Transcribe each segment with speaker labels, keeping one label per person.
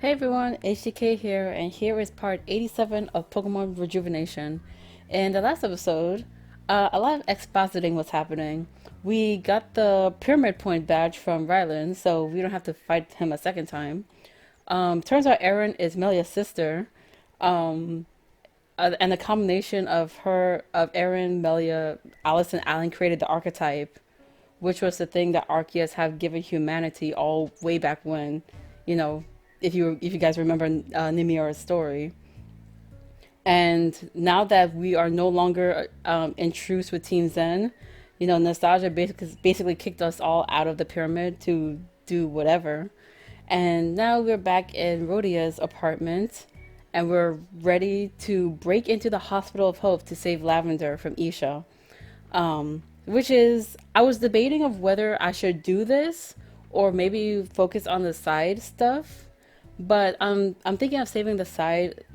Speaker 1: Hey everyone, HDK here, and here is part 87 of Pokemon Rejuvenation. In the last episode, a lot of expositing was happening. We got the Pyramid Point badge from Rylan, so we don't have to fight him a second time. Turns out Erin is Melia's sister, um, and the combination of Erin, Melia, Alice, and Alan created the archetype, which was the thing that Arceus have given humanity all way back when, you know, if you guys remember Nimiara's story. And now that we are no longer in truce with Team Zen, nostalgia basically kicked us all out of the pyramid to do whatever. And now we're back in Rhodia's apartment, and we're ready to break into the Hospital of Hope to save Lavender from Isha. Which is, I was debating of whether I should do this or maybe focus on the side stuff. But I'm thinking of saving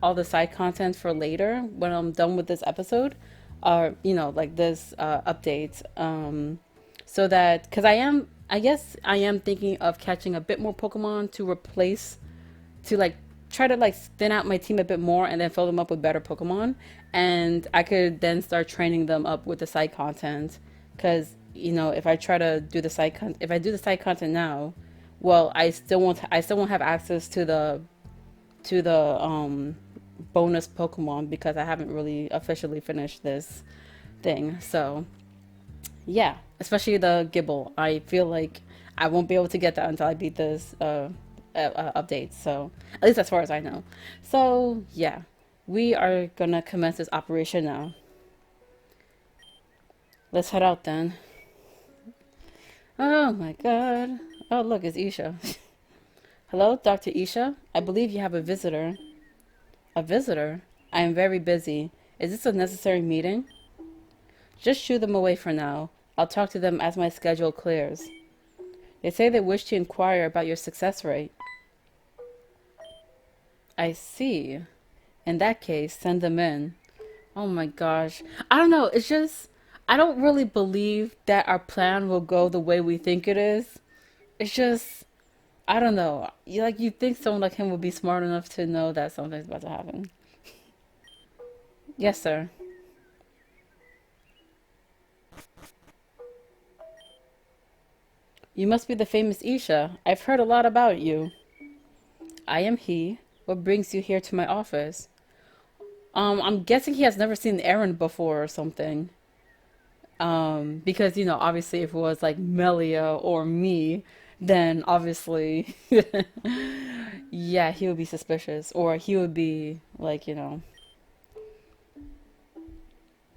Speaker 1: all the side content for later when I'm done with this episode, or like this update. So that because I guess I am thinking of catching a bit more Pokemon to replace, to like try to like thin out my team a bit more and then fill them up with better Pokemon, and I could then start training them up with the side content. Because if I try to do the if I do the side content now, well, I still won't have access to the bonus Pokemon because I haven't really officially finished this thing. So yeah, especially the Gibble. I feel like I won't be able to get that until I beat this update. So at least as far as I know. So yeah, we are gonna commence this operation now. Let's head out then. Oh my god. Oh look, it's Isha. Hello, Dr. Isha. I believe you have a visitor. A visitor? I am very busy. Is this a necessary meeting? Just shoo them away for now. I'll talk to them as my schedule clears. They say they wish to inquire about your success rate. I see. In that case, send them in. Oh my gosh. I don't know. It's just, I don't really believe that our plan will go the way we think it is. It's just, I don't know. You think someone like him would be smart enough to know that something's about to happen. Yes, sir. You must be the famous Isha. I've heard a lot about you. I am he. What brings you here to my office? I'm guessing he has never seen Aaron before or something. Because obviously, if it was like Melia or me, then obviously, yeah, he would be suspicious, or he would be like.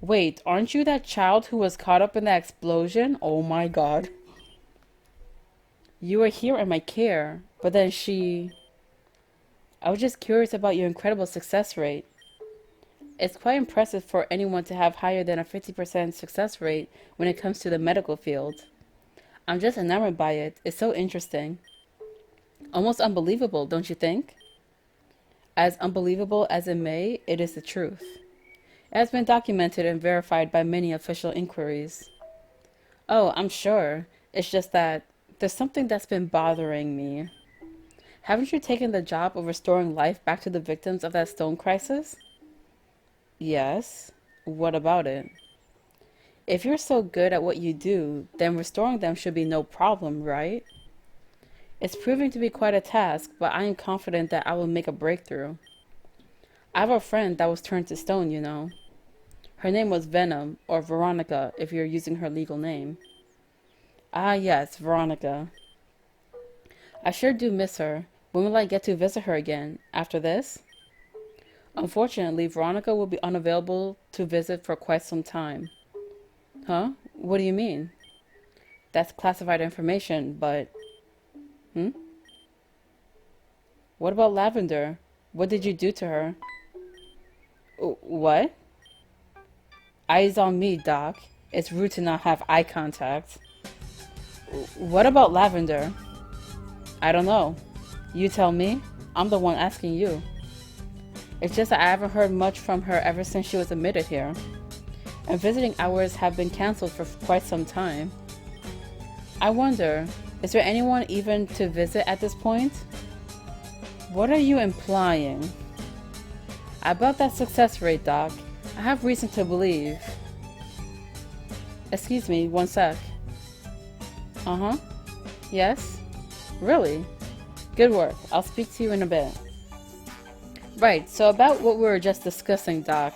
Speaker 1: Wait, aren't you that child who was caught up in that explosion? Oh my God. You were here in my care, but then I was just curious about your incredible success rate. It's quite impressive for anyone to have higher than a 50% success rate when it comes to the medical field. I'm just enamored by it. It's so interesting. Almost unbelievable, don't you think? As unbelievable as it may, it is the truth. It has been documented and verified by many official inquiries. Oh, I'm sure. It's just that there's something that's been bothering me. Haven't you taken the job of restoring life back to the victims of that stone crisis? Yes. What about it? If you're so good at what you do, then restoring them should be no problem, right? It's proving to be quite a task, but I am confident that I will make a breakthrough. I have a friend that was turned to stone. Her name was Venom, or Veronica, if you're using her legal name. Ah, yes, Veronica. I sure do miss her. When will I get to visit her again? After this? Unfortunately, Veronica will be unavailable to visit for quite some time. Huh? What do you mean? That's classified information, but... Hmm? What about Lavender? What did you do to her? What? Eyes on me, Doc. It's rude to not have eye contact. What about Lavender? I don't know. You tell me. I'm the one asking you. It's just that I haven't heard much from her ever since she was admitted here. And visiting hours have been cancelled for quite some time. I wonder, is there anyone even to visit at this point? What are you implying? About that success rate, Doc, I have reason to believe. Excuse me, one sec. Uh-huh. Yes? Really? Good work. I'll speak to you in a bit. Right, so about what we were just discussing, Doc.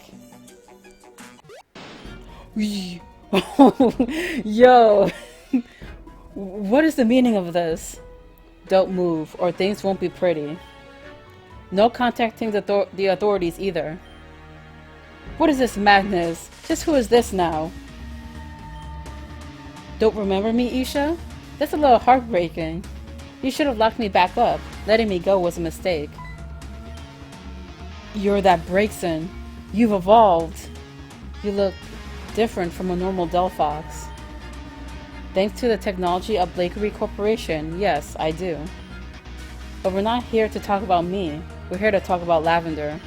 Speaker 1: Yo! What is the meaning of this? Don't move, or things won't be pretty. No contacting the authorities either. What is this madness? Just who is this now? Don't remember me, Isha? That's a little heartbreaking. You should have locked me back up. Letting me go was a mistake. You're that Breakson. You've evolved. You look different from a normal Delphox. Thanks to the technology of Blakery Corporation, yes, I do. But we're not here to talk about me. We're here to talk about Lavender.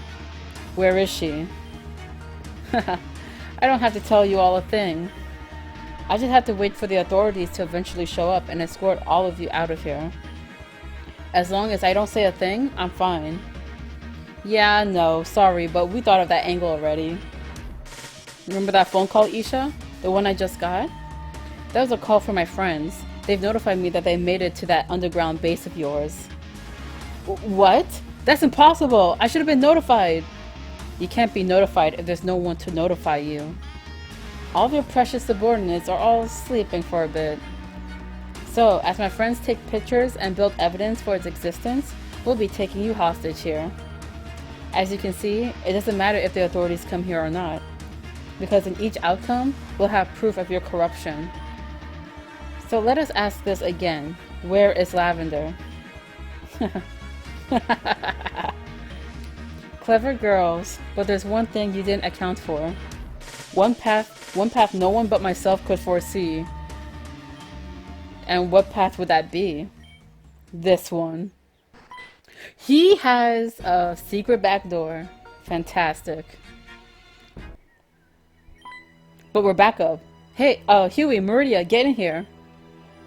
Speaker 1: Where is she? I don't have to tell you all a thing. I just have to wait for the authorities to eventually show up and escort all of you out of here. As long as I don't say a thing, I'm fine. Yeah, no, sorry, but we thought of that angle already. Remember that phone call, Isha? The one I just got? That was a call from my friends. They've notified me that they made it to that underground base of yours. What? That's impossible! I should have been notified! You can't be notified if there's no one to notify you. All of your precious subordinates are all sleeping for a bit. So, as my friends take pictures and build evidence for its existence, we'll be taking you hostage here. As you can see, it doesn't matter if the authorities come here or not, because in each outcome, we'll have proof of your corruption. So let us ask this again. Where is Lavender? Clever girls, but there's one thing you didn't account for. One path no one but myself could foresee. And what path would that be? This one. He has a secret back door. Fantastic. But we're back up. Hey, Huey, Maria, get in here.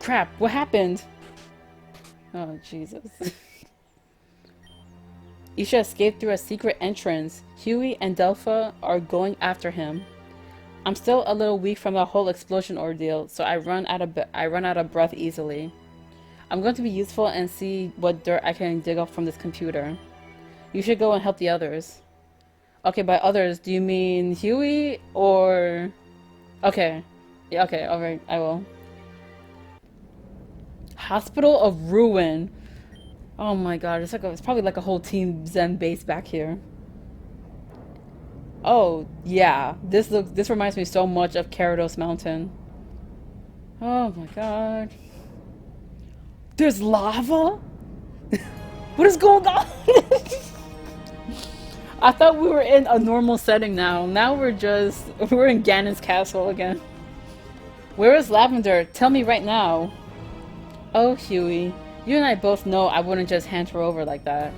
Speaker 1: Crap, what happened? Oh, Jesus. Isha escaped through a secret entrance. Huey and Delpha are going after him. I'm still a little weak from the whole explosion ordeal, so I run out of breath easily. I'm going to be useful and see what dirt I can dig up from this computer. You should go and help the others. Okay, by others, do you mean Huey or... Okay. Yeah, okay, alright, I will. Hospital of Ruin. Oh my god, it's probably like a whole Team Zen base back here. Oh, yeah. This reminds me so much of Carados Mountain. Oh my god. There's lava? What is going on? I thought we were in a normal setting now. Now we're in Ganon's castle again. Where is Lavender? Tell me right now. Oh, Huey. You and I both know I wouldn't just hand her over like that.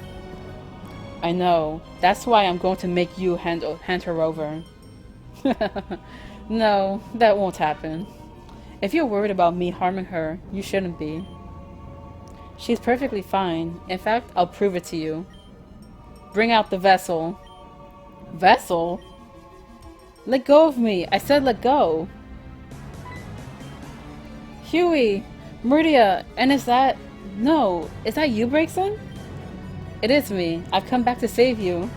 Speaker 1: I know. That's why I'm going to make you hand her over. No, that won't happen. If you're worried about me harming her, you shouldn't be. She's perfectly fine. In fact, I'll prove it to you. Bring out the vessel. Vessel? Let go of me. I said let go. Huey, Meridia, and is that... No, is that you, Breakson? It is me. I've come back to save you.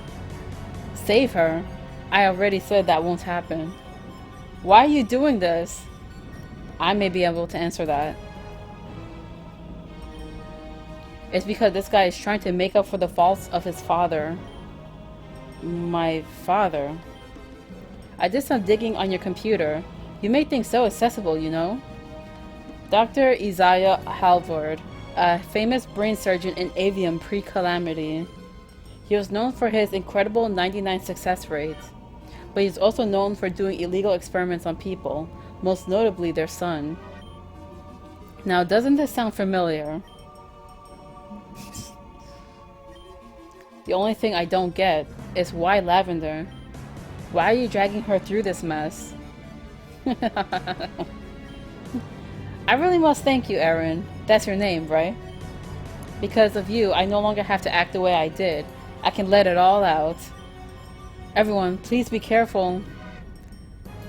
Speaker 1: Save her? I already said that won't happen. Why are you doing this? I may be able to answer that. It's because this guy is trying to make up for the faults of his father. My father? I did some digging on your computer. You made things so accessible, you know? Dr. Isaiah Halvard, a famous brain surgeon in Avium pre-Calamity. He was known for his incredible 99 success rate, but he's also known for doing illegal experiments on people, most notably their son. Now, doesn't this sound familiar? The only thing I don't get is why Lavender? Why are you dragging her through this mess? I really must thank you, Aaron. That's your name, right? Because of you, I no longer have to act the way I did. I can let it all out. Everyone, please be careful.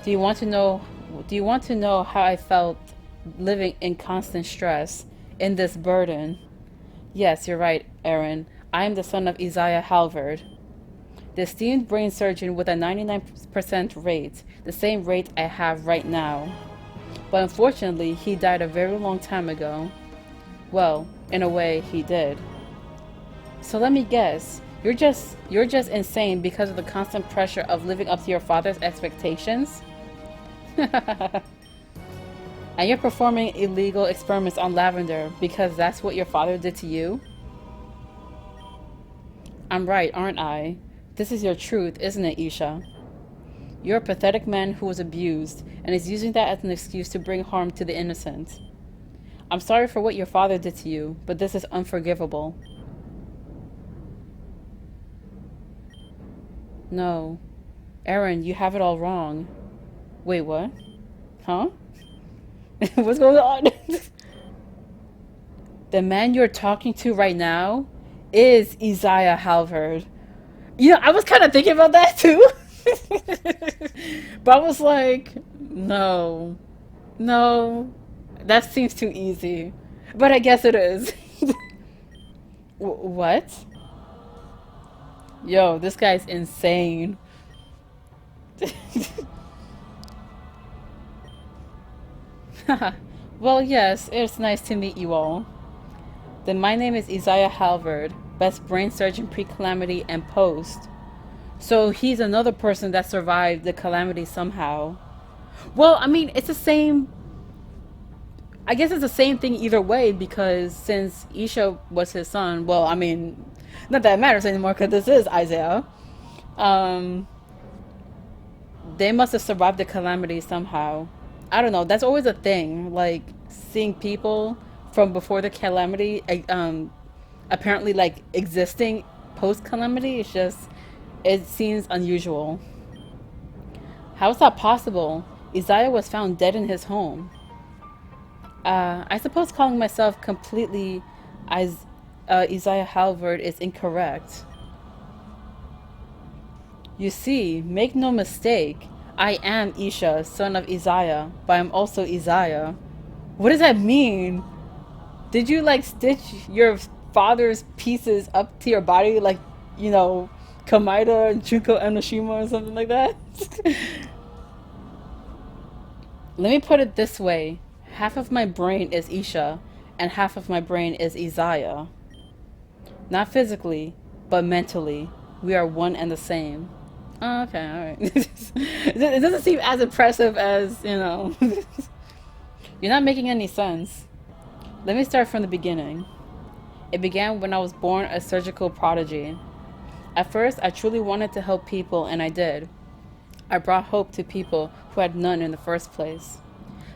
Speaker 1: Do you want to know do you want to know how I felt living in constant stress, in this burden? Yes, you're right, Aaron. I am the son of Isaiah Halvard, the esteemed brain surgeon with a 99% rate, the same rate I have right now. But unfortunately, he died a very long time ago. Well, in a way, he did. So let me guess, you're just insane because of the constant pressure of living up to your father's expectations? And you're performing illegal experiments on Lavender because that's what your father did to you? I'm right, aren't I? This is your truth, isn't it, Isha? You're a pathetic man who was abused and is using that as an excuse to bring harm to the innocent. I'm sorry for what your father did to you, but this is unforgivable. No. Aaron, you have it all wrong. Wait, what? Huh? What's going on? The man you're talking to right now is Isaiah Halvard. You know, I was kind of thinking about that too. But I was like, no, no, that seems too easy. But I guess it is. What? Yo, this guy's insane. Well, yes, it's nice to meet you all. Then my name is Isaiah Halvard, best brain surgeon pre-calamity and post. So he's another person that survived the calamity somehow. Well, I mean, it's the same. I guess it's the same thing either way because since Isha was his son, well, I mean, not that it matters anymore because this is Isaiah. Um, they must have survived the calamity somehow. I don't know. That's always a thing. Like seeing people from before the calamity, apparently like existing post calamity. It's just it seems unusual. How is that possible? Isaiah was found dead in his home. I suppose calling myself completely Is- Isaiah Halvard is incorrect. You see, make no mistake, I am Isha, son of Isaiah, but I'm also Isaiah. What does that mean? Did you like stitch your father's pieces up to your body like, you know, Kamaida and Junko Enoshima or something like that? Let me put it this way. Half of my brain is Isha, and half of my brain is Isaiah. Not physically, but mentally. We are one and the same. Oh, okay, alright. It doesn't seem as impressive as, you know. You're not making any sense. Let me start from the beginning. It began when I was born a surgical prodigy. At first, I truly wanted to help people, and I did. I brought hope to people who had none in the first place.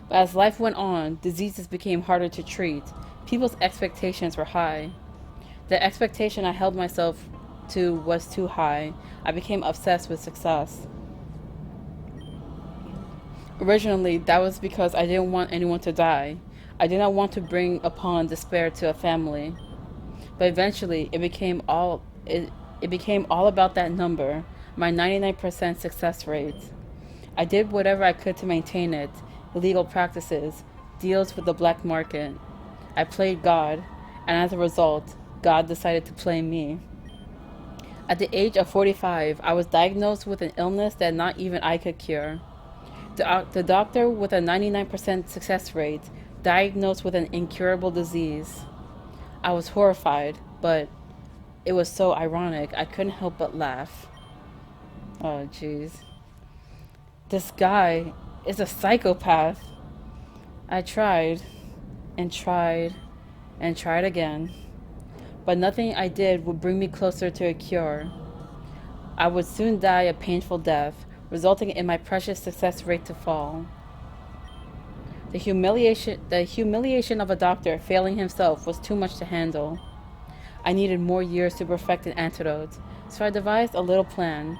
Speaker 1: But as life went on, diseases became harder to treat. People's expectations were high. The expectation I held myself to was too high. I became obsessed with success. Originally, that was because I didn't want anyone to die. I did not want to bring upon despair to a family. But eventually, it became all about that number, my 99% success rate. I did whatever I could to maintain it, illegal practices, deals with the black market. I played God, and as a result, God decided to play me. At the age of 45, I was diagnosed with an illness that not even I could cure. The doctor with a 99% success rate diagnosed with an incurable disease. I was horrified, but it was so ironic, I couldn't help but laugh. Oh, jeez. This guy is a psychopath. I tried, and tried, and tried again. But nothing I did would bring me closer to a cure. I would soon die a painful death, resulting in my precious success rate to fall. The humiliation of a doctor failing himself was too much to handle. I needed more years to perfect an antidote, so I devised a little plan.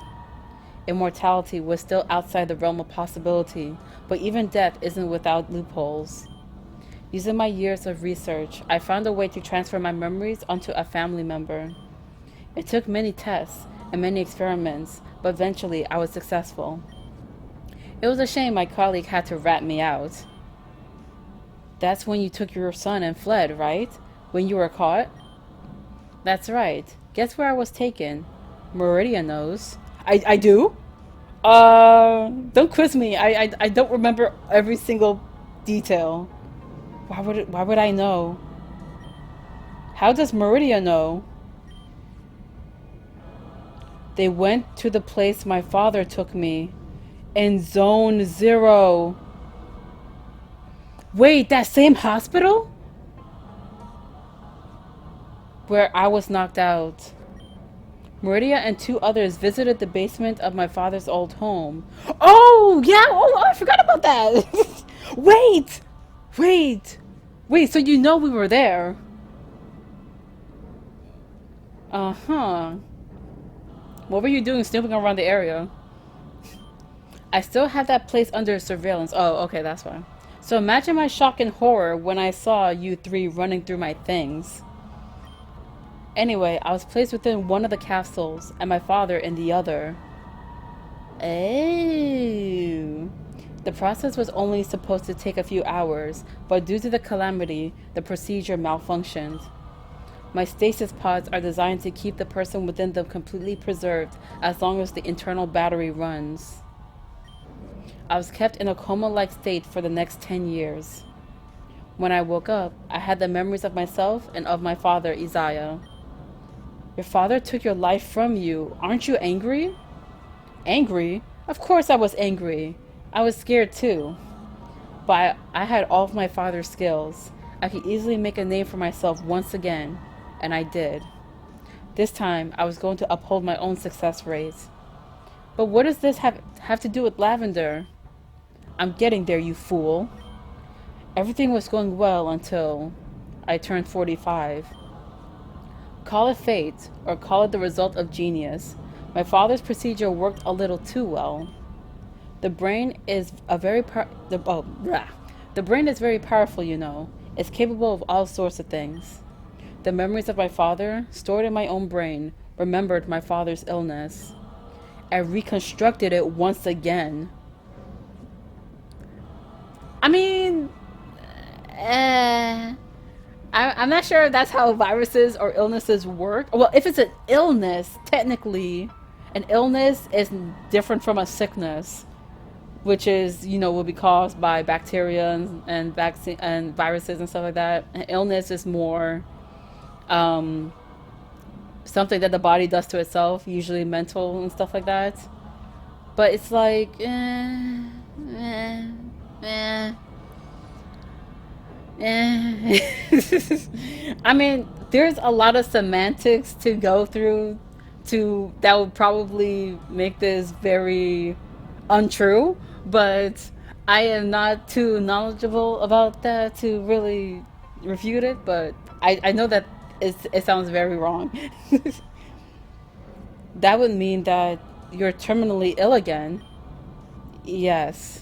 Speaker 1: Immortality was still outside the realm of possibility, but even death isn't without loopholes. Using my years of research, I found a way to transfer my memories onto a family member. It took many tests and many experiments, but eventually I was successful. It was a shame my colleague had to rat me out. That's when you took your son and fled, right? When you were caught? That's right. Guess where I was taken? Meridia knows. I do? Don't quiz me. I don't remember every single detail. Why would I know? How does Meridia know? They went to the place my father took me. In Zone Zero. Wait, that same hospital? Where I was knocked out. Meridia and two others visited the basement of my father's old home. Oh, yeah! Oh, I forgot about that! Wait! Wait! Wait, so you know we were there? Uh-huh. What were you doing snooping around the area? I still have that place under surveillance. Oh, okay, that's why. So imagine my shock and horror when I saw you three running through my things. Anyway, I was placed within one of the capsules and my father in the other. Oh. The process was only supposed to take a few hours, but due to the calamity, the procedure malfunctioned. My stasis pods are designed to keep the person within them completely preserved as long as the internal battery runs. I was kept in a coma-like state for the next 10 years. When I woke up, I had the memories of myself and of my father, Isaiah. Your father took your life from you. Aren't you angry? Angry? Of course I was angry. I was scared too. But I had all of my father's skills. I could easily make a name for myself once again. And I did. This time, I was going to uphold my own success rate. But what does this have to do with Lavender? I'm getting there, you fool. Everything was going well until I turned 45. Call it fate, or call it the result of genius. My father's procedure worked a little too well. The brain is the brain is very powerful, you know. It's capable of all sorts of things. The memories of my father, stored in my own brain, remembered my father's illness. I reconstructed it once again. I mean, I'm not sure if that's how viruses or illnesses work. Well, if it's an illness, technically, an illness is different from a sickness, which is, you know, will be caused by bacteria and vaccine and viruses and stuff like that. An illness is more something that the body does to itself, usually mental and stuff like that. But it's like, eh. I mean, there's a lot of semantics to go through to that would probably make this very untrue, but I am not too knowledgeable about that to really refute it, but I know that it sounds very wrong. That would mean that you're terminally ill again. Yes.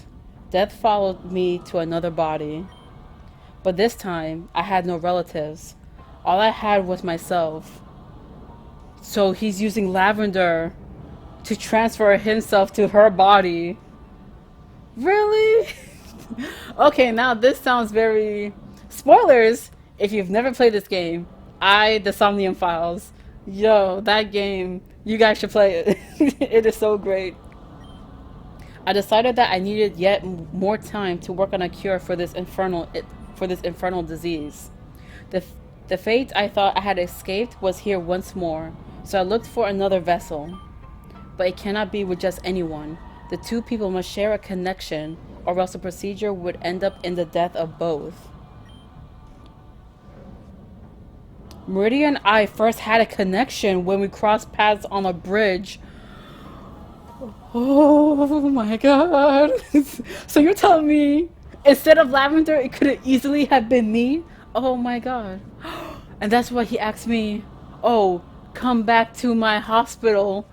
Speaker 1: Death followed me to another body. But this time, I had no relatives. All I had was myself. So he's using Lavender to transfer himself to her body. Really? Okay, now this sounds very... Spoilers! If you've never played this game, The Somnium Files. Yo, that game, you guys should play it. It is so great. I decided that I needed yet more time to work on a cure for this infernal disease. The fate I thought I had escaped was here once more, so I looked for another vessel. But it cannot be with just anyone. The two people must share a connection, or else the procedure would end up in the death of both. Meridia and I first had a connection when we crossed paths on a bridge. Oh my god. So you're telling me instead of Lavender, it could easily have been me? Oh my god. And that's why he asked me, oh, come back to my hospital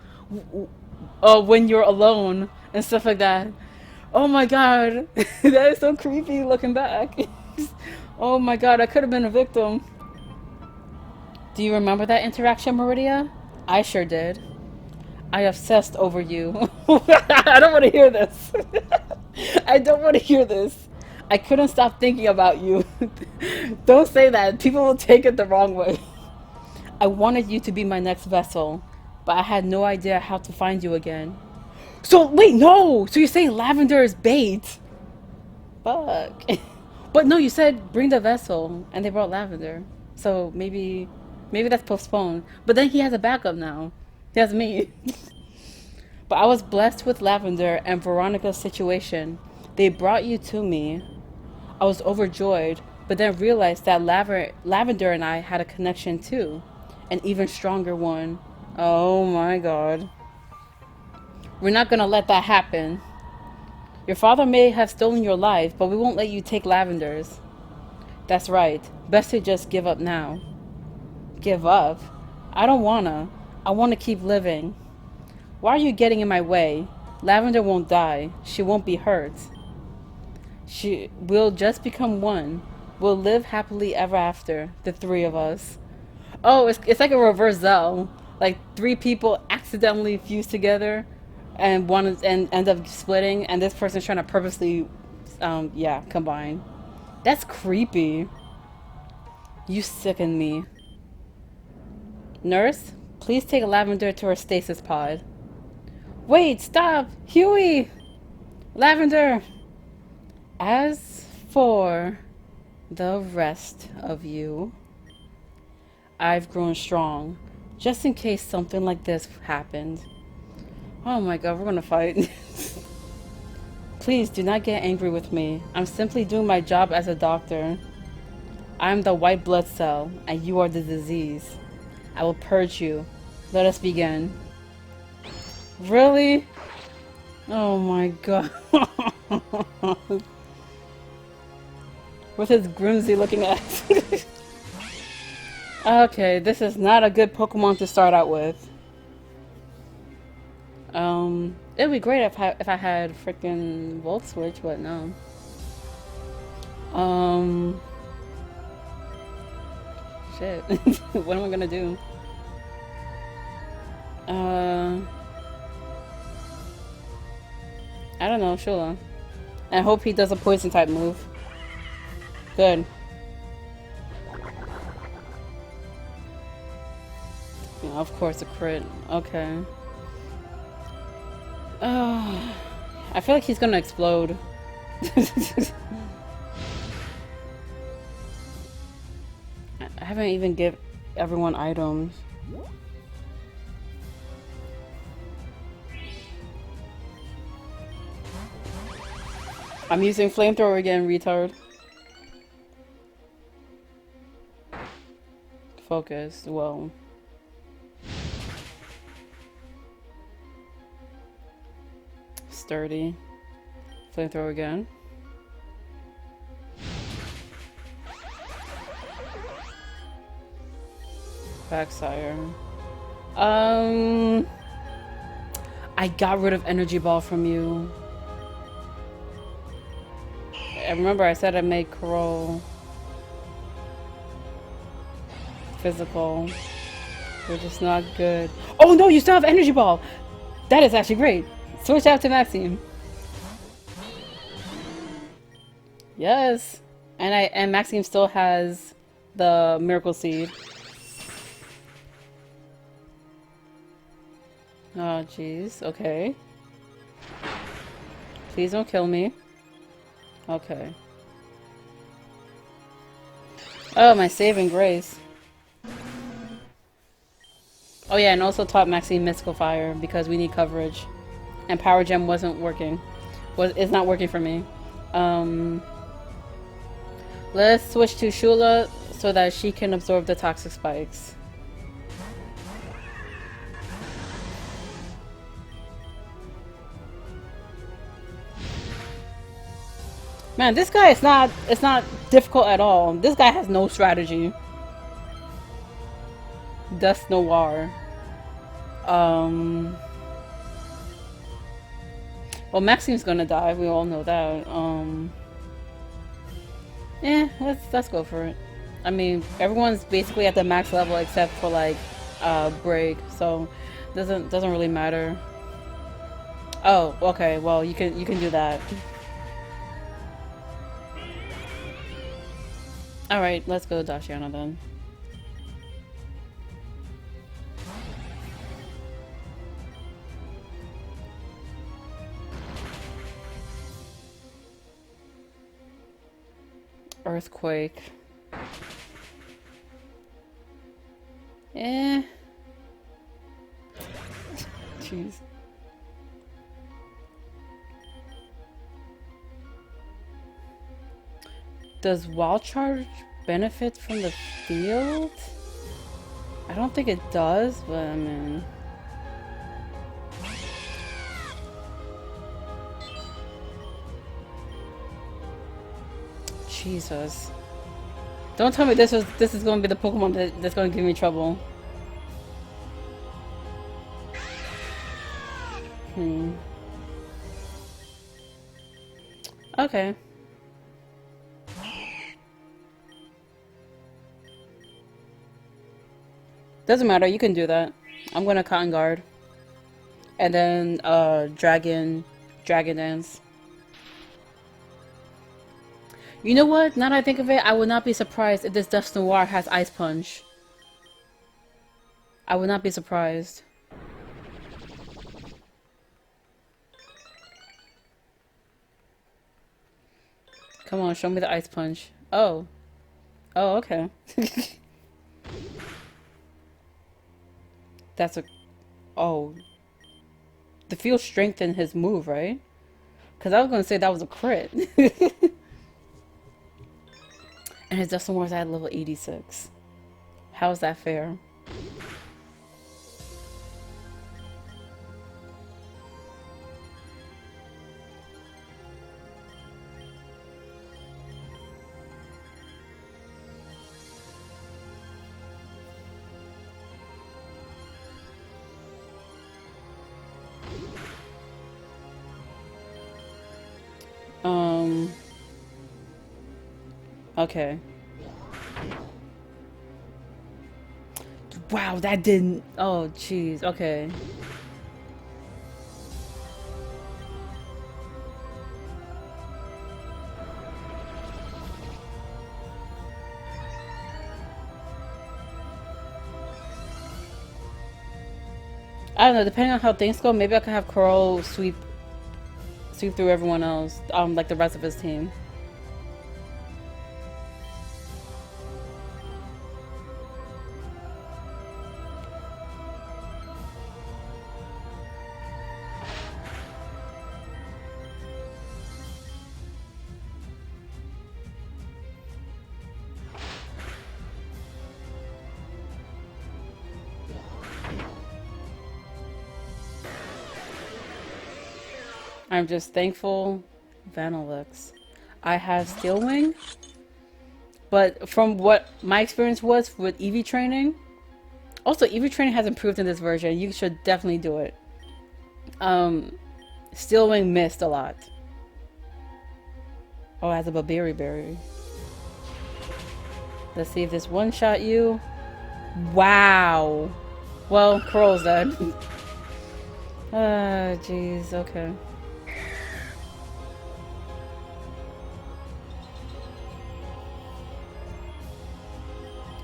Speaker 1: when you're alone and stuff like that. Oh my god. That is so creepy looking back. Oh my god, I could have been a victim. Do you remember that interaction, Meridia? I sure did. I obsessed over you. I don't want to hear this. I don't want to hear this. I couldn't stop thinking about you. Don't say that. People will take it the wrong way. I wanted you to be my next vessel, but I had no idea how to find you again. So, wait, no! So you're saying lavender is bait? Fuck. But no, you said bring the vessel, and they brought lavender. So maybe that's postponed. But then he has a backup now. He has me. But I was blessed with lavender and Veronica's situation. They brought you to me. I was overjoyed, but then realized that lavender and I had a connection too. An even stronger one. Oh my god. We're not gonna let that happen. Your father may have stolen your life, but we won't let you take Lavender's. That's right. Best to just give up now. Give up? I don't wanna. I wanna keep living. Why are you getting in my way? Lavender won't die. She won't be hurt. She will just become one. We'll live happily ever after, the three of us. Oh, it's like a reverse Zell. Like three people accidentally fuse together and end up splitting, and this person's trying to purposely yeah, combine. That's creepy. You sicken me. Nurse, please take Lavender to her stasis pod. Wait, stop! Huey! Lavender! As for the rest of you, I've grown strong, just in case something like this happened. Oh my god, we're gonna fight. Please do not get angry with me. I'm simply doing my job as a doctor. I'm the white blood cell, and you are the disease. I will purge you. Let us begin. Really? Oh my god. With his Grimsy looking ass. Okay, this is not a good Pokemon to start out with. It'd be great if I had freaking Volt Switch, but no. Shit. What am I gonna do? I don't know, Shula. I hope he does a poison type move. Good. Yeah, of course, a crit. Okay. I feel like he's gonna explode. I haven't even give everyone items. I'm using flamethrower again, retard. Focus, well. Sturdy. Flamethrower again. Backsire. I got rid of Energy Ball from you. I remember I said I made Crow physical, which is not good. Oh no, you still have Energy Ball! That is actually great. Switch out to Maxime. Yes. And Maxime still has the Miracle Seed. Oh jeez, okay. Please don't kill me. Okay. Oh, my saving grace. Oh yeah, and also taught Maxine Mystical Fire because we need coverage. And Power Gem wasn't working. It's not working for me. Let's switch to Shula so that she can absorb the toxic spikes. Man, this guy is not, it's not difficult at all. This guy has no strategy. Dust Noir. Well, Maxime's gonna die, we all know that. Let's go for it. I mean, everyone's basically at the max level except for like break, so doesn't really matter. Oh, okay. Well, you can do that. All right, let's go, Dashiana then. Earthquake. Eh. Jeez. Does Wild Charge benefit from the field? I don't think it does, but I mean. Jesus. Don't tell me this is going to be the Pokemon that's going to give me trouble. Hmm. Okay. Doesn't matter. You can do that. I'm gonna Cotton Guard, and then Dragon Dance. You know what? Now that I think of it, I would not be surprised if this Dust Noir has Ice Punch. I would not be surprised. Come on, show me the Ice Punch. Oh. Oh, okay. That's a... Oh. The field strengthened his move, right? Because I was going to say that was a crit. And his Dustin Wars at level 86. How is that fair? Um... Okay. Wow, that didn't... Oh, jeez. Okay. I don't know, depending on how things go, maybe I could have Crow sweep through everyone else, like the rest of his team. I'm just thankful, Vanillix. I have Steel Wing, but from what my experience was with EV training, also EV training has improved in this version. You should definitely do it. Um, Steel Wing missed a lot. Oh, it has a Babiri Berry. Let's see if this one shot you. Wow. Well, Crow's dead. Ah, jeez. Okay.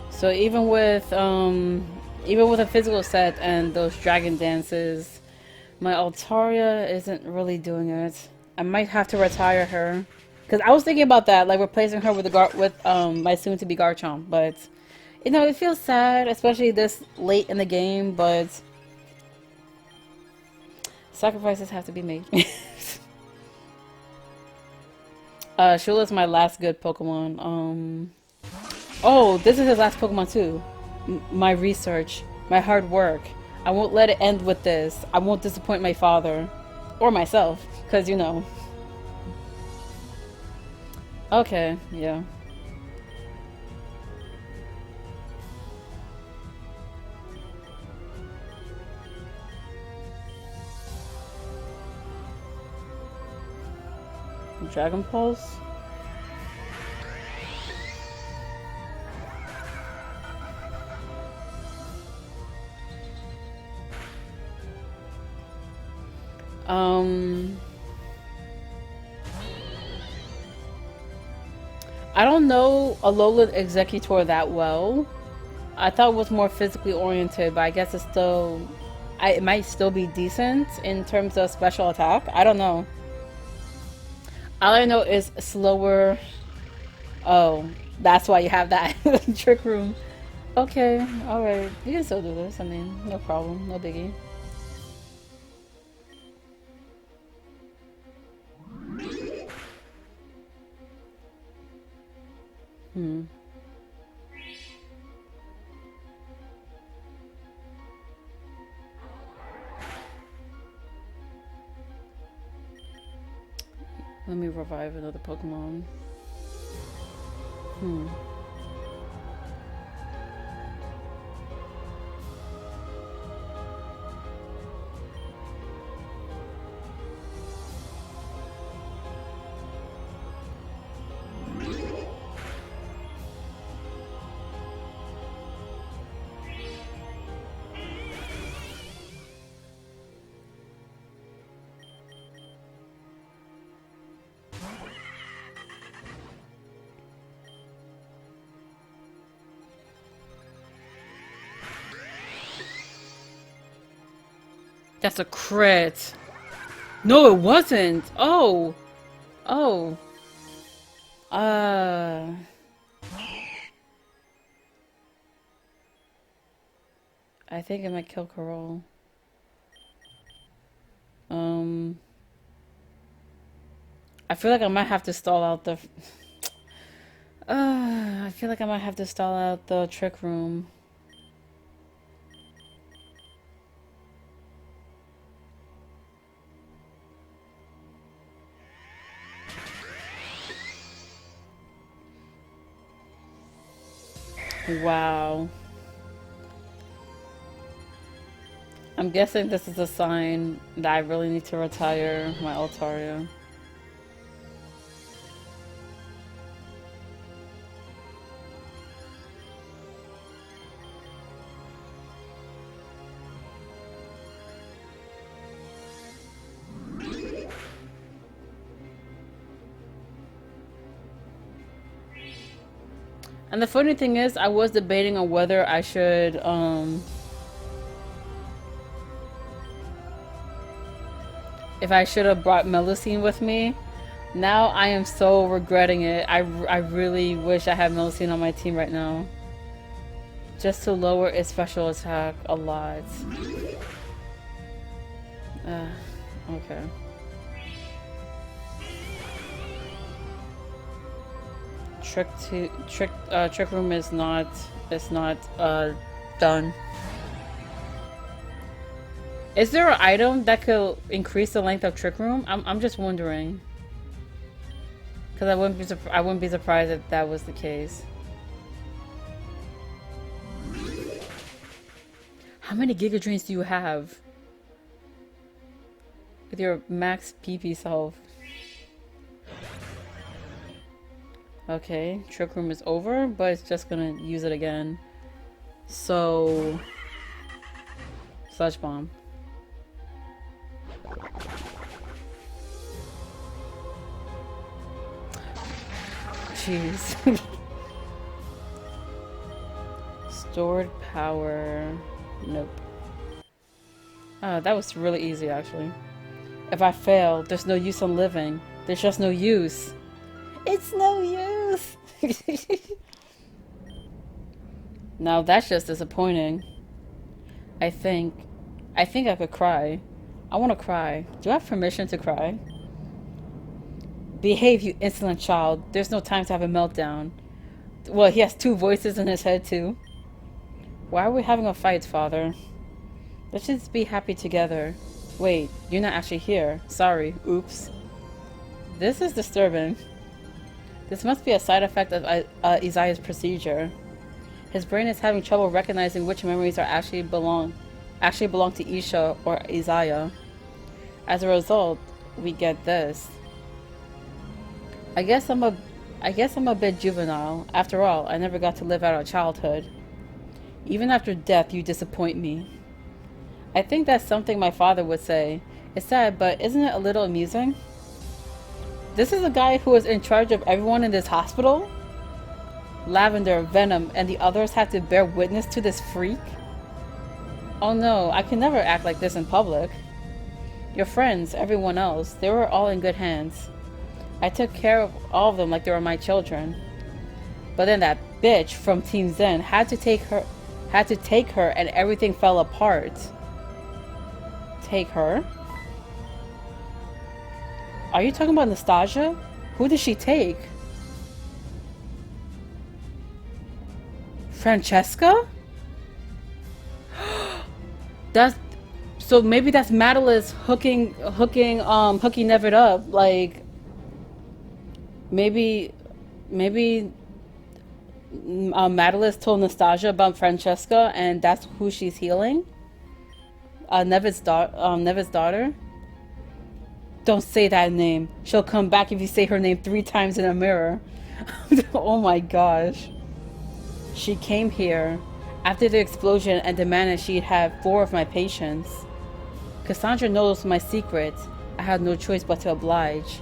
Speaker 1: So even with a physical set and those dragon dances, my Altaria isn't really doing it. I might have to retire her. Cause I was thinking about that, like replacing her with my soon to be Garchomp, but you know, it feels sad, especially this late in the game, but sacrifices have to be made. Shula's my last good Pokemon. Oh, this is his last Pokemon too. My research, my hard work. I won't let it end with this. I won't disappoint my father. Or myself, because you know. Okay, yeah. Dragon Pulse? Um, I don't know Alola Executor that well. I thought it was more physically oriented, but I guess it's still, it might still be decent in terms of special attack. I don't know. All I know is slower. Oh, that's why you have that trick room. Okay, alright. You can still do this. I mean, no problem. No biggie. Hmm. Let me revive another Pokemon. Hmm. That's a crit. No, it wasn't. Oh. Oh. Uh. I think I might kill Carol. Um. I feel like I might have to stall out the. I feel like I might have to stall out the trick room. Wow. I'm guessing this is a sign that I really need to retire my Altaria. And the funny thing is, I was debating on whether I should, if I should have brought Melusine with me. Now I am so regretting it. I really wish I had Melusine on my team right now. Just to lower its special attack a lot. Okay. Trick room is not done. Is there an item that could increase the length of trick room? I'm just wondering. Cause I wouldn't be surprised if that was the case. How many Giga Drains do you have? With your max PP self. Okay, trick room is over, but it's just gonna use it again. So, Sludge Bomb. Jeez. Stored power. Nope. That was really easy, actually. If I fail, there's no use in living. There's just no use. It's no use! Now that's just disappointing. I think I could cry. I want to cry. Do I have permission to cry? Behave, you insolent child. There's no time to have a meltdown. Well, he has two voices in his head, too. Why are we having a fight, father? Let's just be happy together. Wait, you're not actually here. Sorry. Oops. This is disturbing. This must be a side effect of Isaiah's procedure. His brain is having trouble recognizing which memories are actually belong to Isha or Isaiah. As a result, we get this. I guess I'm a bit juvenile. After all, I never got to live out our childhood. Even after death, you disappoint me. I think that's something my father would say. It's sad, but isn't it a little amusing? This is the guy who is in charge of everyone in this hospital? Lavender, Venom, and the others have to bear witness to this freak? Oh no, I can never act like this in public. Your friends, everyone else, they were all in good hands. I took care of all of them like they were my children. But then that bitch from Team Zen had to take her and everything fell apart. Take her? Are you talking about Nastasia? Who did she take? Francesca? That's so maybe that's Madalis hooking Nevitt up. Like maybe Madalis told Nastasia about Francesca, and that's who she's healing. Nevitt's daughter. Don't say that name. She'll come back if you say her name 3 times in a mirror. Oh my gosh. She came here after the explosion and demanded she'd have 4 of my patients. Cassandra knows my secret. I had no choice but to oblige.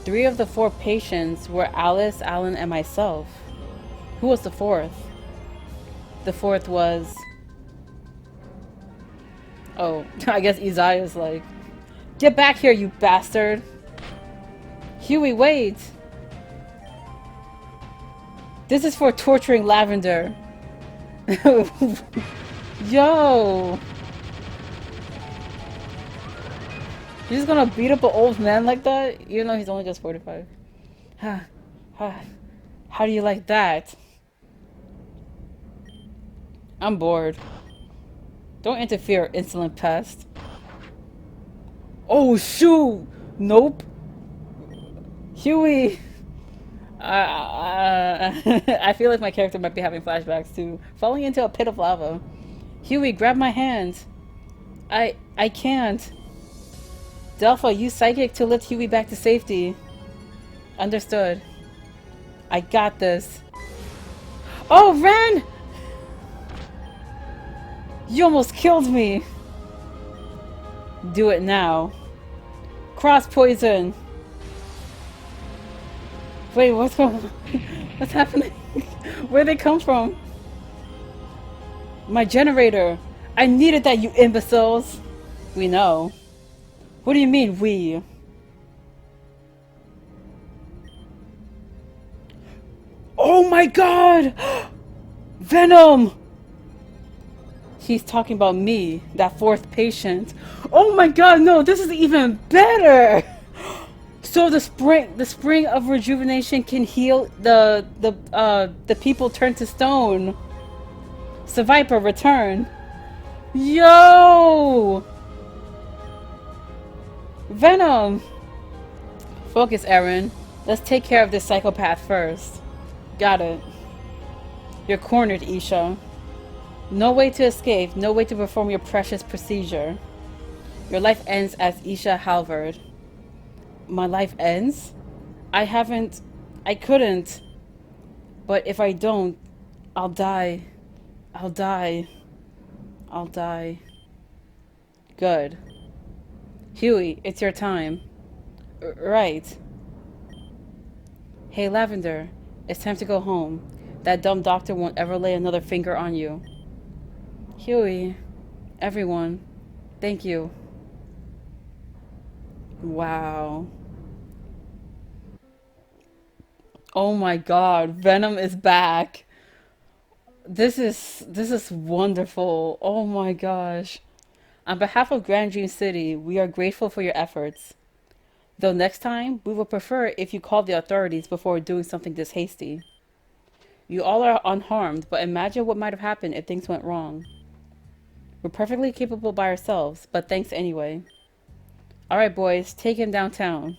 Speaker 1: 3 of the 4 patients were Alice, Alan, and myself. Who was the 4th? The 4th was... Oh, I guess Isaiah's like... Get back here, you bastard! Huey, wait! This is for torturing Lavender. Yo! You're just gonna beat up an old man like that? Even though he's only just 45. How do you like that? I'm bored. Don't interfere, insolent pest. Oh shoot! Nope. Huey! I feel like my character might be having flashbacks to falling into a pit of lava. Huey, grab my hand. I can't. Delpha, use psychic to lift Huey back to safety. Understood. I got this. Oh, Ren! You almost killed me. Do it now. Cross poison. Wait, what's going on? What's happening? Where'd they come from? My generator. I needed that, you imbeciles. We know. What do you mean, we? Oh my god! Venom! He's talking about me, that 4th patient. Oh my god, no, this is even better! So the spring of rejuvenation can heal the people turned to stone. Survivor, return. Yo! Venom! Focus, Aaron. Let's take care of this psychopath first. Got it. You're cornered, Isha. No way to escape, no way to perform your precious procedure. Your life ends as Isha Halvard. My life ends? I couldn't. But if I don't, I'll die. I'll die. I'll die. Good. Huey, it's your time. Right. Hey, Lavender. It's time to go home. That dumb doctor won't ever lay another finger on you. Huey. Everyone. Thank you. Wow. Oh my god. Venom is back. This is wonderful. Oh my gosh. On behalf of Grand Dream City, we are grateful for your efforts. Though next time, we would prefer if you called the authorities before doing something this hasty. You all are unharmed, but imagine what might have happened if things went wrong. We're perfectly capable by ourselves, but thanks anyway. Alright boys, take him downtown.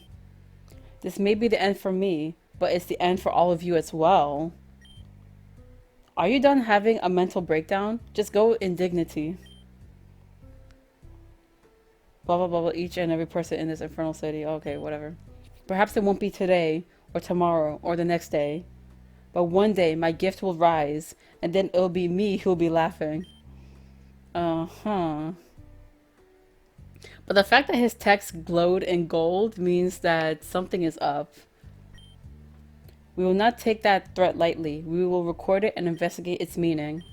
Speaker 1: This may be the end for me, but it's the end for all of you as well. Are you done having a mental breakdown? Just go in dignity. Blah blah blah blah, each and every person in this infernal city. Okay, whatever. Perhaps it won't be today, or tomorrow, or the next day. But one day my gift will rise, and then it'll be me who'll be laughing. Uh-huh. But the fact that his text glowed in gold means that something is up. We will not take that threat lightly. We will record it and investigate its meaning.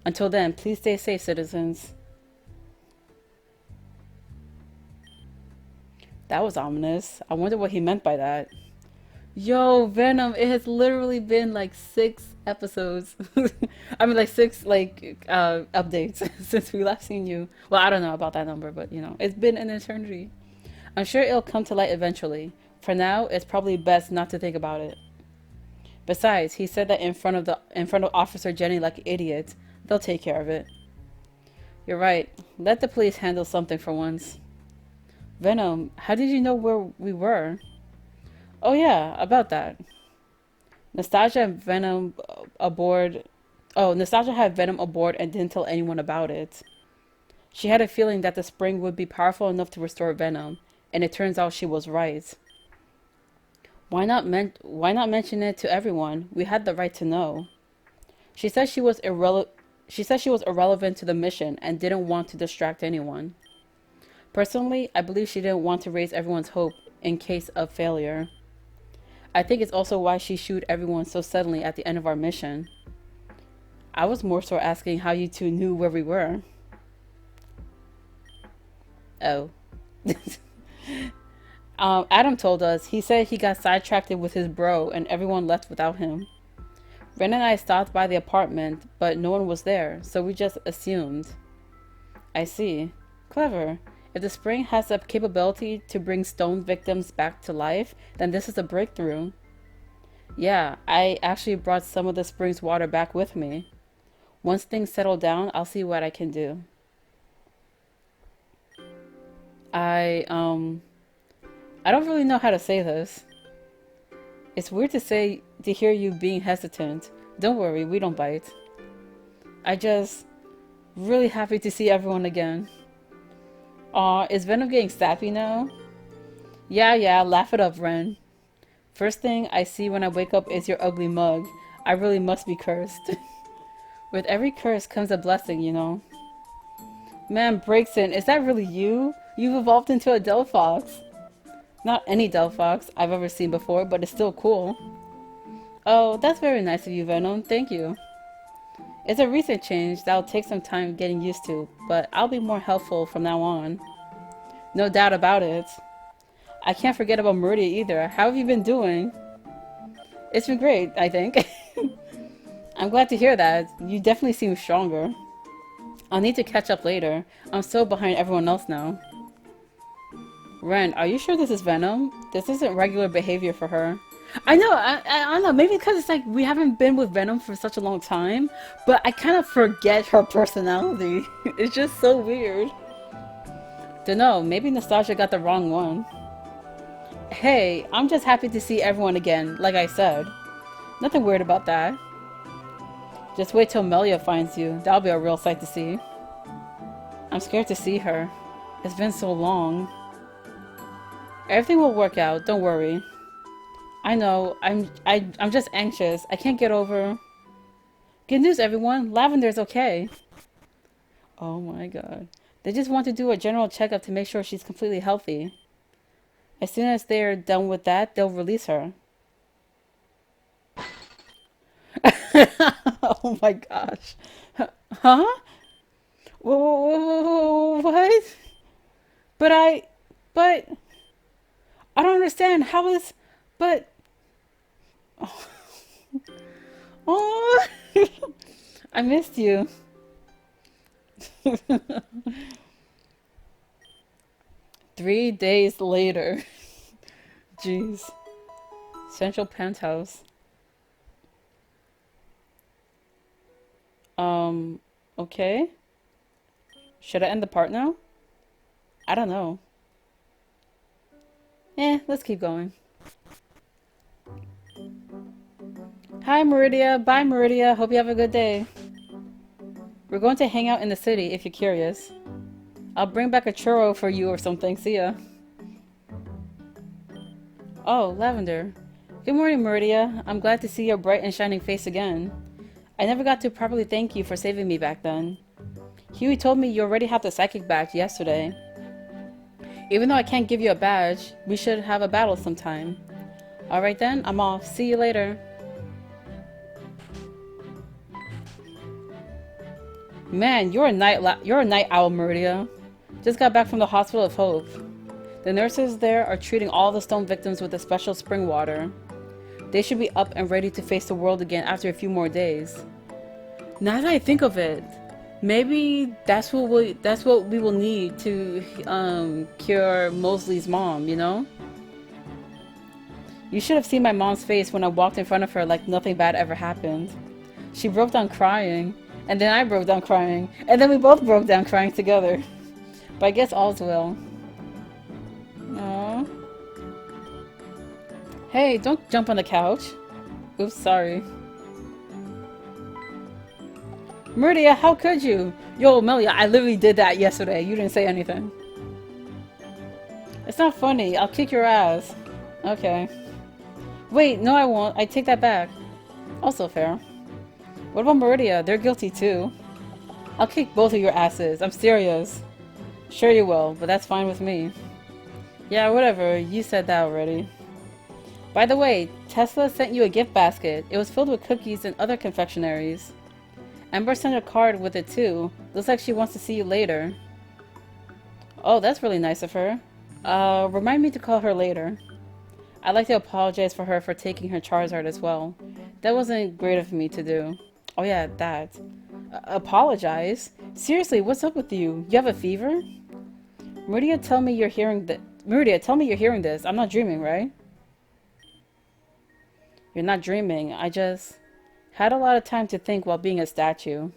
Speaker 1: Until then, please stay safe, citizens. That was ominous. I wonder what he meant by that. Yo, Venom, it has literally been like 6 episodes. I mean, like six, updates since we last seen you. Well, I don't know about that number, but it's been an eternity. I'm sure it'll come to light eventually. For now, it's probably best not to think about it. Besides, he said that in front of Officer Jenny like idiots. They'll take care of it. You're right. Let the police handle something for once. Venom, how did you know where we were? Oh yeah, about that. Nostalgia and Venom aboard. Oh, Nostalgia had Venom aboard and didn't tell anyone about it. She had a feeling that the spring would be powerful enough to restore Venom, and it turns out she was right. Why not mention it to everyone? We had the right to know. She said she said she was irrelevant to the mission and didn't want to distract anyone. Personally, I believe she didn't want to raise everyone's hope in case of failure. I think it's also why she shooed everyone so suddenly at the end of our mission. I was more so asking how you two knew where we were. Oh. Adam told us. He said he got sidetracked with his bro and everyone left without him. Ren and I stopped by the apartment, but no one was there, so we just assumed. I see. Clever. If the spring has the capability to bring stone victims back to life, then this is a breakthrough. Yeah, I actually brought some of the spring's water back with me. Once things settle down, I'll see what I can do. I, um, I don't really know how to say this. It's weird to hear you being hesitant. Don't worry, we don't bite. I just really happy to see everyone again. Aw, is Venom getting sappy now? Yeah, laugh it up, Ren. First thing I see when I wake up is your ugly mug. I really must be cursed. With every curse comes a blessing, you know. Man, Breakson, is that really you? You've evolved into a Delphox. Not any Delphox I've ever seen before, but it's still cool. Oh, that's very nice of you, Venom. Thank you. It's a recent change that'll take some time getting used to, but I'll be more helpful from now on. No doubt about it. I can't forget about Meridia either. How have you been doing? It's been great, I think. I'm glad to hear that. You definitely seem stronger. I'll need to catch up later. I'm so behind everyone else now. Ren, are you sure this is Venom? This isn't regular behavior for her. I know, I don't know, maybe because it's like we haven't been with Venom for such a long time, but I kind of forget her personality. It's just so weird. Dunno, maybe Nostalgia got the wrong one. Hey, I'm just happy to see everyone again, like I said. Nothing weird about that. Just wait till Melia finds you. That'll be a real sight to see. I'm scared to see her. It's been so long. Everything will work out, don't worry. I know, I'm just anxious. I can't get over. Good news, everyone. Lavender's okay. Oh my god. They just want to do a general checkup to make sure she's completely healthy. As soon as they're done with that, they'll release her. Oh my gosh. Huh? What? But I don't understand. How is, but, oh, oh. I missed you. 3 days later. Jeez. Central penthouse. Okay. Should I end the part now? I don't know. Let's keep going. Hi, Meridia. Bye, Meridia. Hope you have a good day. We're going to hang out in the city if you're curious. I'll bring back a churro for you or something. See ya. Oh, Lavender. Good morning, Meridia. I'm glad to see your bright and shining face again. I never got to properly thank you for saving me back then. Huey told me you already had the psychic back yesterday. Even though I can't give you a badge, we should have a battle sometime. Alright then, I'm off. See you later. Man, you're a night owl, Meridia. Just got back from the Hospital of Hope. The nurses there are treating all the stone victims with a special spring water. They should be up and ready to face the world again after a few more days. Now that I think of it, maybe that's what we will need to cure Mosley's mom, you know? You should have seen my mom's face when I walked in front of her like nothing bad ever happened. She broke down crying, and then I broke down crying, and then we both broke down crying together. But I guess all's well. Aww. Hey, don't jump on the couch. Oops, sorry. Meridia, how could you? Yo, Melia, I literally did that yesterday. You didn't say anything. It's not funny. I'll kick your ass. Okay. Wait, no I won't. I take that back. Also fair. What about Meridia? They're guilty too. I'll kick both of your asses. I'm serious. Sure you will, but that's fine with me. Yeah, whatever. You said that already. By the way, Tesla sent you a gift basket. It was filled with cookies and other confectionaries. Ember sent a card with it too. Looks like she wants to see you later. Oh, that's really nice of her. Remind me to call her later. I'd like to apologize for her for taking her Charizard as well. That wasn't great of me to do. Oh yeah, that. Apologize? Seriously, what's up with you? You have a fever? Meridia, tell me you're hearing this. I'm not dreaming, right? You're not dreaming. I just had a lot of time to think while being a statue.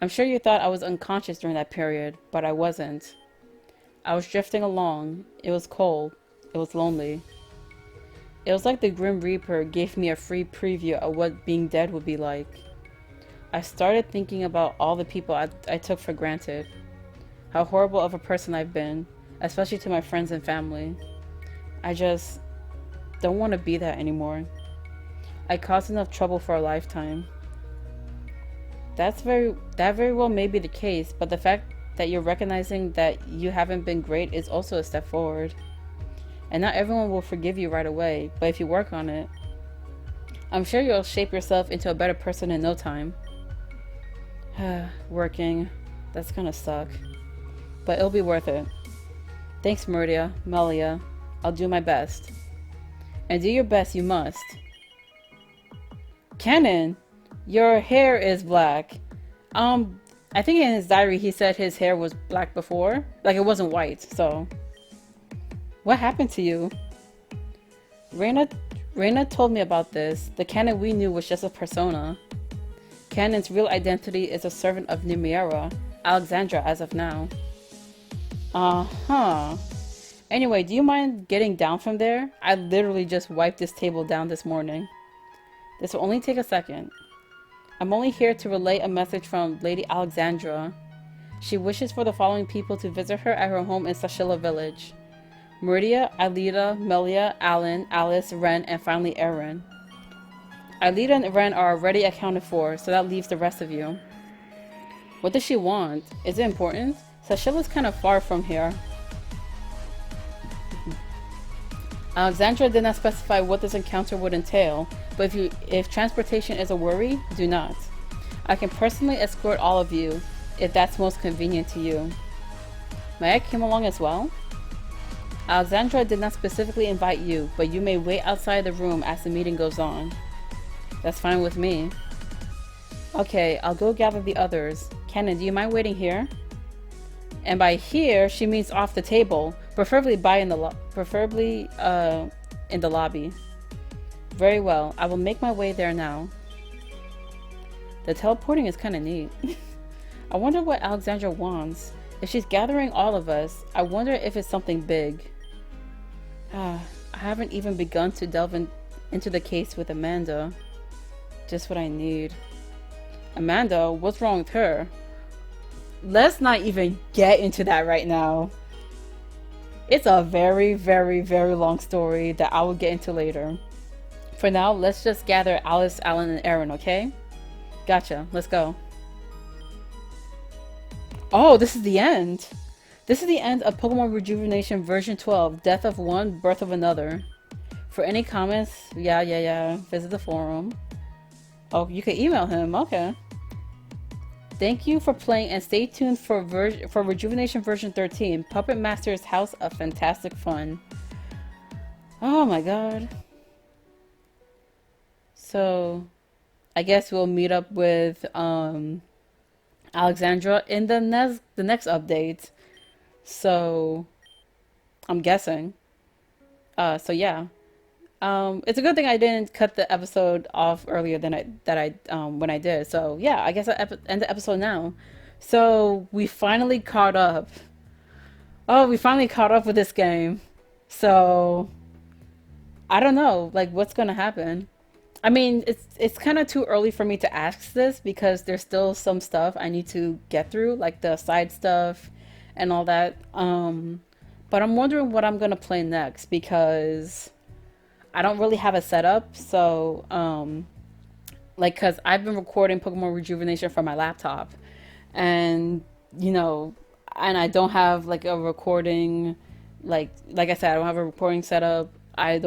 Speaker 1: I'm sure you thought I was unconscious during that period, but I wasn't. I was drifting along. It was cold. It was lonely. It was like the Grim Reaper gave me a free preview of what being dead would be like. I started thinking about all the people I took for granted. How horrible of a person I've been, especially to my friends and family. I just don't want to be that anymore. I caused enough trouble for a lifetime. That very well may be the case, but the fact that you're recognizing that you haven't been great is also a step forward. And not everyone will forgive you right away, but if you work on it, I'm sure you'll shape yourself into a better person in no time. Working. That's gonna suck. But it'll be worth it. Thanks, Meridia, Melia. I'll do my best. And do your best, you must. Canon, your hair is black. I think in his diary he said his hair was black before. Like it wasn't white, so. What happened to you? Reina told me about this. The Canon we knew was just a persona. Canon's real identity is a servant of Numenera, Alexandra as of now. Uh-huh. Anyway, do you mind getting down from there? I literally just wiped this table down this morning. This will only take a second. I'm only here to relay a message from Lady Alexandra. She wishes for the following people to visit her at her home in Sashila Village. Meridia, Alida, Melia, Alan, Alice, Ren, and finally Erin. Alida and Ren are already accounted for, so that leaves the rest of you. What does she want? Is it important? Sashila's kind of far from here. Alexandra did not specify what this encounter would entail, but if transportation is a worry, do not. I can personally escort all of you, if that's most convenient to you. May I come along as well? Alexandra did not specifically invite you, but you may wait outside the room as the meeting goes on. That's fine with me. Okay, I'll go gather the others. Canon, do you mind waiting here? And by here, she means off the table, preferably in the lobby. Very well, I will make my way there now. The teleporting is kind of neat. I wonder what Alexandra wants. If she's gathering all of us, I wonder if it's something big. I haven't even begun to delve into the case with Amanda. Just what I need. Amanda, what's wrong with her? Let's not even get into that right now. It's a very, very, very long story that I will get into later. For now, let's just gather Alice, Alan, and Erin, okay? Gotcha. Let's go. Oh, this is the end. This is the end of Pokemon Rejuvenation version 12, Death of One, Birth of Another. For any comments, yeah, visit the forum. Oh, you can email him. Okay. Thank you for playing and stay tuned for Rejuvenation version 13, Puppet Master's House of Fantastic Fun. Oh my god. So, I guess we'll meet up with Alexandra in the next update. So, I'm guessing. So yeah. It's a good thing I didn't cut the episode off earlier than I when I did. So yeah, I guess I end the episode now. So we finally caught up. Oh, we finally caught up with this game. So I don't know, like what's gonna happen. I mean, it's kind of too early for me to ask this because there's still some stuff I need to get through, like the side stuff and all that. But I'm wondering what I'm gonna play next because I don't really have a setup, so like, cause I've been recording Pokemon Rejuvenation from my laptop, and you know, and I don't have like a recording, like I said, I don't have a recording setup. I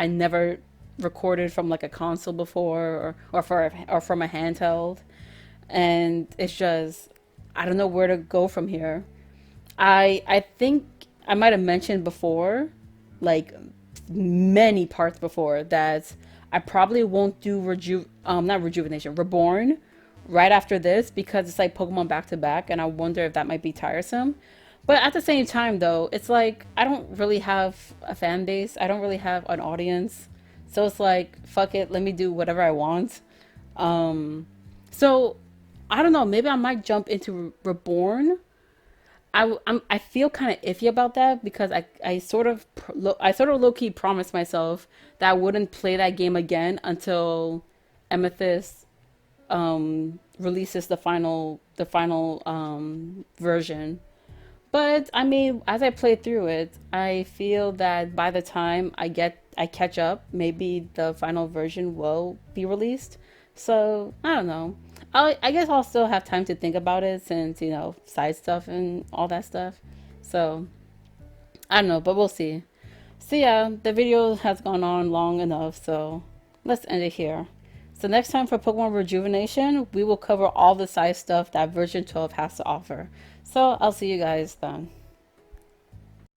Speaker 1: never recorded from like a console before, or from a handheld, and it's just I don't know where to go from here. I think I might have mentioned before, like many parts before, that I probably won't do not Rejuvenation, Reborn right after this because it's like Pokemon back to back and I wonder if that might be tiresome. But at the same time though, it's like I don't really have a fan base. I don't really have an audience. So it's like fuck it, let me do whatever I want. So I don't know, maybe I might jump into Reborn. I feel kind of iffy about that because I sort of low key promised myself that I wouldn't play that game again until Amethyst releases the final version. But I mean, as I play through it, I feel that by the time I catch up, maybe the final version will be released. So I don't know. I guess I'll still have time to think about it since side stuff and all that stuff. So I don't know, but we'll see. So yeah, the video has gone on long enough, so let's end it here. So next time for Pokemon Rejuvenation, we will cover all the side stuff that version 12 has to offer. So I'll see you guys then.